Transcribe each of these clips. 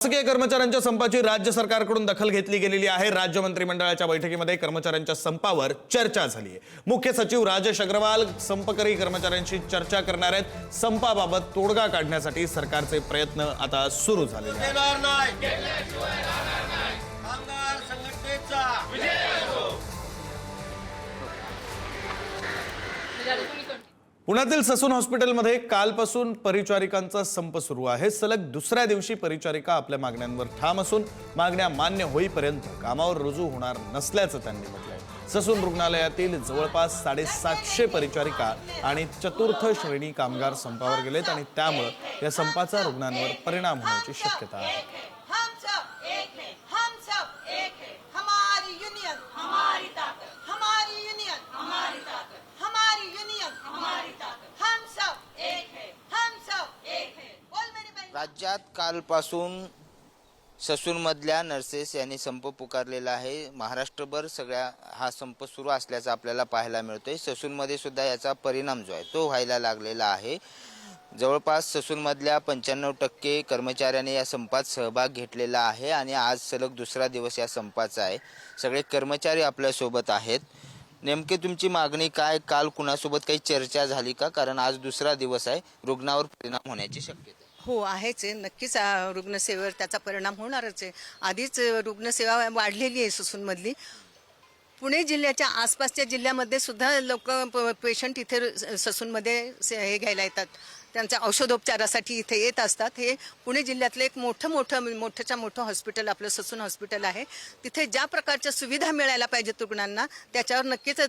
शासकीय कर्मचाऱ्यांच्या संपाची राज्य सरकारकडून दखल घेतली गेलेली आहे। राज्य मंत्रिमंडळाच्या बैठकीमध्ये कर्मचाऱ्यांच्या संपावर चर्चा झाली आहे। मुख्य सचिव राजेश अग्रवाल संपकरी कर्मचाऱ्यांशी चर्चा करणार आहेत। संपाबाबत तोडगा काढण्यासाठी सरकारचे प्रयत्न आता सुरू झाले आहेत। पुण्यातील ससून हॉस्पिटलमध्ये कालपासून परिचारिकांचा संप सुरू आहे। सलग दुसऱ्या दिवशी परिचारिका आपल्या मागण्यांवर ठाम असून मागण्या मान्य होईपर्यंत कामावर रुजू होणार नसल्याचं त्यांनी म्हटलंय। ससून रुग्णालयातील जवळपास 750 परिचारिका आणि चतुर्थ श्रेणी कामगार संपावर गेलेत आणि त्यामुळे या संपाचा रुग्णांवर परिणाम होण्याची शक्यता आहे। राज्यात कालपासून ससूनमधल्या नर्सेस यांनी संप पुकारलेला आहे। महाराष्ट्रभर सगळ्या हा संप सुरू असल्याचं आपल्याला पाहायला मिळतोय। ससूनमध्ये सुद्धा याचा परिणाम जो आहे तो व्हायला लागलेला आहे। जवळपास ससूनमधल्या 95% कर्मचाऱ्यांनी या संपात सहभाग घेतलेला आहे आणि आज सलग दुसरा दिवस या संपाचा आहे। सगळे कर्मचारी आपल्या सोबत आहेत। नेमके तुमची मागणी काय? काल कुणासोबत काही चर्चा झाली का? कारण आज दुसरा दिवस आहे, रुग्णावर परिणाम होण्याची शक्यता आहे। हो आहेच आहे, नक्कीच रुग्णसेवेवर त्याचा परिणाम होणारच आहे। आधीच रुग्णसेवा वाढलेली आहे ससूनमधली। पुणे जिल्ह्याच्या आसपासच्या जिल्ह्यामध्ये सुद्धा लोक पेशंट इथे ससूनमध्ये हे घ्यायला येतात, त्यांच्या औषधोपचारासाठी इथे येत असतात। हे पुणे जिल्ह्यातलं एक मोठं हॉस्पिटल आपलं ससून हॉस्पिटल आहे। तिथे ज्या प्रकारच्या सुविधा मिळायला पाहिजेत रुग्णांना त्याच्यावर नक्कीच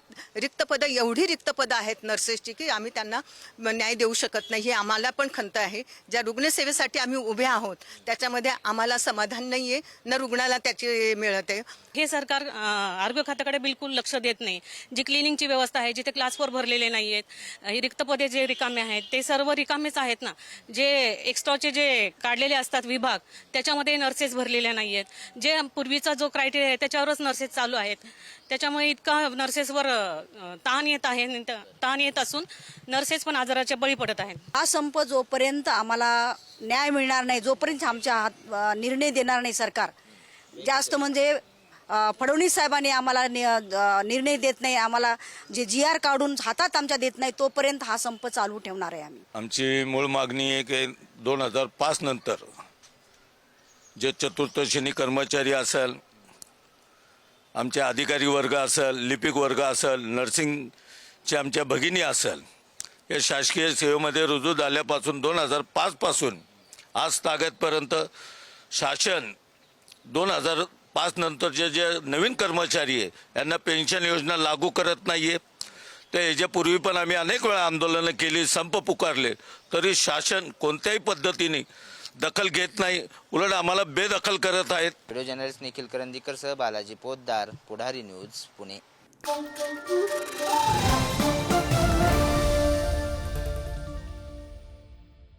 एवढी रिक्त पदं आहेत नर्सेसची की आम्ही त्यांना न्याय देऊ शकत नाही। ही आम्हाला पण खंत आहे। ज्या रुग्णसेवेसाठी आम्ही उभे आहोत त्याच्यामध्ये आम्हाला समाधान नाही आहे, न रुग्णाला त्याची मिळत आहे। हे सरकार आरोग्य खात्याकडे बिलकुल लक्ष देत नाही। जी क्लिनिंगची व्यवस्था आहे, जिथे क्लास 4 भरलेले नाही आहेत, ही रिक्त पदे जे रिकामे आहेत ते सर्व रिकामेच आहेत ना। जे एक्स्ट्राचे जे काढलेले असतात विभाग त्याच्यामध्ये नर्सेस भरलेल्या नाही आहेत। जे पूर्वीचा जो क्रायटेरिया आहे त्याच्यावरच नर्सेस चालू आहेत। त्याच्यामुळे इतका नर्सेसवर ताण येत असून नर्सेस पण आजाराच्या बळी पडत आहेत। हा संप जोपर्यंत आम्हाला न्याय मिळणार नाही, जोपर्यंत आमच्या हात निर्णय देणार नाही सरकार, जास्त म्हणजे फडणवीस साहेबांनी आम्हाला निर्णय देत नाही, आम्हाला जे GR काढून हातात आमच्या देत नाही, तोपर्यंत हा संप चालू ठेवणार आहे आम्ही। आमची मूळ मागणी आहे की 2005 नंतर जे चतुर्थ श्रेणी कर्मचारी असेल, आमचे अधिकारी वर्ग असेल, लिपिक वर्ग असेल, नर्सिंगचे आमच्या भगिनी असेल, या शासकीय सेवेमध्ये रुजू झाल्यापासून 2005 पासून आज तागतपर्यंत शासन 2005 नंतरचे जे नवीन कर्मचारी आहे यांना पेन्शन योजना लागू करत नाहीये। तर याच्यापूर्वी पण आम्ही अनेक वेळा आंदोलनं केली, संप पुकारले, तरी शासन कोणत्याही पद्धतीने दखल घेत नाही, उलट आम्हाला बेदखल करत आहेत। व्हिडिओ जर्नलिस्ट निखिल करंदीकर सह बालाजी पोद्दार, पुढारी न्यूज, पुणे।